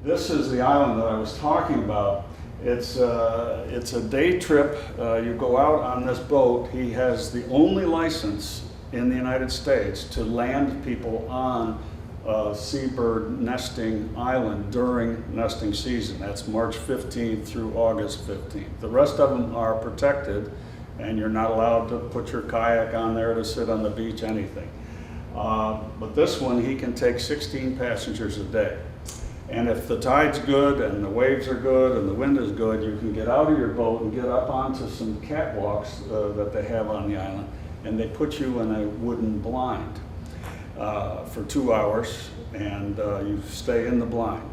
This is the island that I was talking about. It's a day trip. You go out on this boat. He has the only license in the United States to land people on seabird nesting island during nesting season. That's March 15th through August 15th. The rest of them are protected, and you're not allowed to put your kayak on there to sit on the beach, anything. But this one, he can take 16 passengers a day. And if the tide's good and the waves are good and the wind is good, you can get out of your boat and get up onto some catwalks that they have on the island, and they put you in a wooden blind for 2 hours, and you stay in the blind.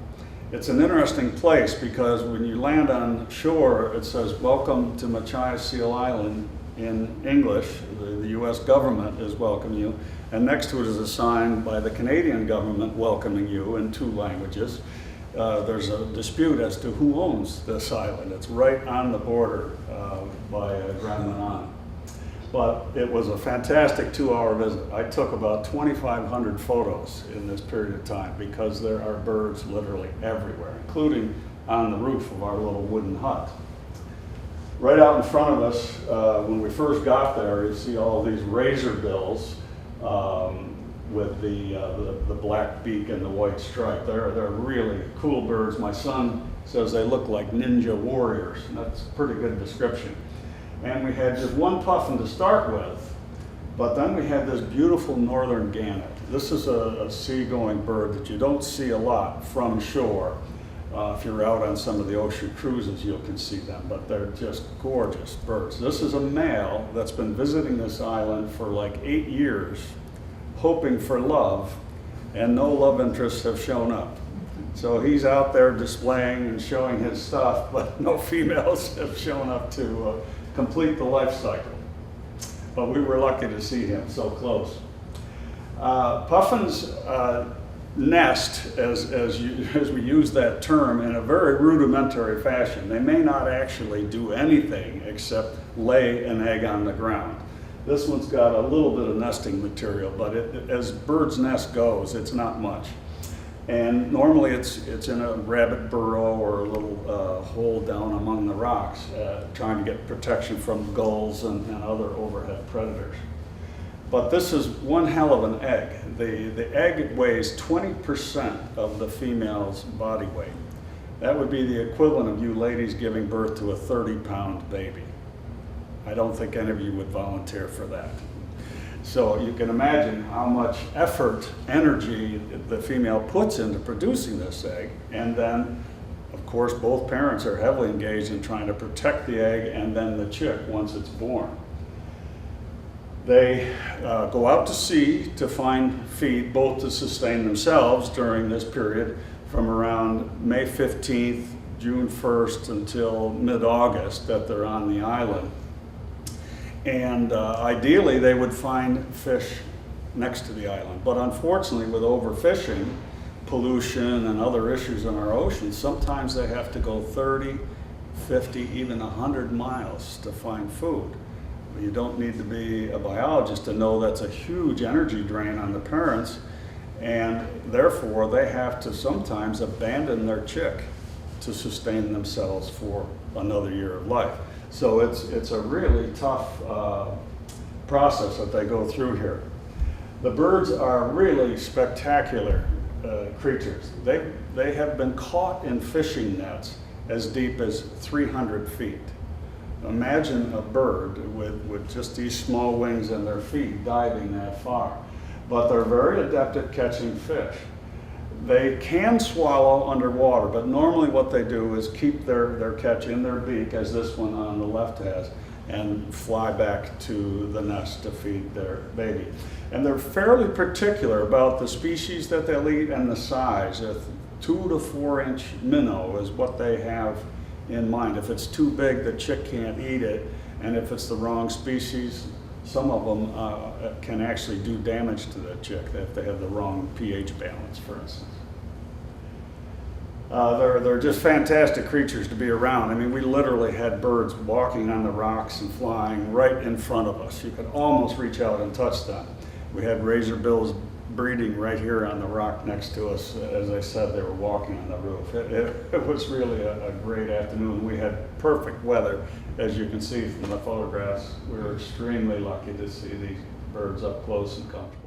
It's an interesting place because when you land on shore, it says, "Welcome to Machias Seal Island" in English. The U.S. government is welcoming you. And next to it is a sign by the Canadian government welcoming you in 2 languages. There's a dispute as to who owns this island. It's right on the border by Grand Manan. But it was a fantastic 2-hour visit. I took about 2,500 photos in this period of time because there are birds literally everywhere, including on the roof of our little wooden hut. Right out in front of us, when we first got there, you see all these razor bills with the black beak and the white stripe. They're really cool birds. My son says they look like ninja warriors, and that's a pretty good description. And we had just one puffin to start with, but then we had this beautiful northern gannet. This is a seagoing bird that you don't see a lot from shore. If you're out on some of the ocean cruises, you can see them, but they're just gorgeous birds. This is a male that's been visiting this island for like 8 years, hoping for love, and no love interests have shown up. So he's out there displaying and showing his stuff, but no females have shown up to complete the life cycle. But we were lucky to see him so close. Puffins nest, as we use that term, in a very rudimentary fashion. They may not actually do anything except lay an egg on the ground. This one's got a little bit of nesting material, but as bird's nest goes, it's not much. And normally it's in a rabbit burrow or a little hole down among the rocks, trying to get protection from gulls and other overhead predators. But this is one hell of an egg. The egg weighs 20% of the female's body weight. That would be the equivalent of you ladies giving birth to a 30-pound baby. I don't think any of you would volunteer for that. So you can imagine how much effort, energy the female puts into producing this egg. And then, of course, both parents are heavily engaged in trying to protect the egg and then the chick once it's born. They go out to sea to find feed, both to sustain themselves during this period from around May 15th, June 1st until mid-August that they're on the island. And ideally they would find fish next to the island. But unfortunately, with overfishing, pollution, and other issues in our oceans, sometimes they have to go 30, 50, even 100 miles to find food. You don't need to be a biologist to know that's a huge energy drain on the parents, and therefore they have to sometimes abandon their chick to sustain themselves for another year of life. So it's a really tough process that they go through here. The birds are really spectacular creatures. They have been caught in fishing nets as deep as 300 feet. Imagine a bird with just these small wings and their feet diving that far. But they're very adept at catching fish. They can swallow underwater, but normally what they do is keep their catch in their beak, as this one on the left has, and fly back to the nest to feed their baby. And they're fairly particular about the species that they'll eat and the size. A 2 to 4 inch minnow is what they have in mind. If it's too big, the chick can't eat it, and if it's the wrong species, some of them can actually do damage to the chick if they have the wrong pH balance, for instance. They're just fantastic creatures to be around. I mean, we literally had birds walking on the rocks and flying right in front of us. You could almost reach out and touch them. We had razor breeding right here on the rock next to us. As I said, they were walking on the roof. It was really a great afternoon. We had perfect weather, as you can see from the photographs. We were extremely lucky to see these birds up close and comfortable.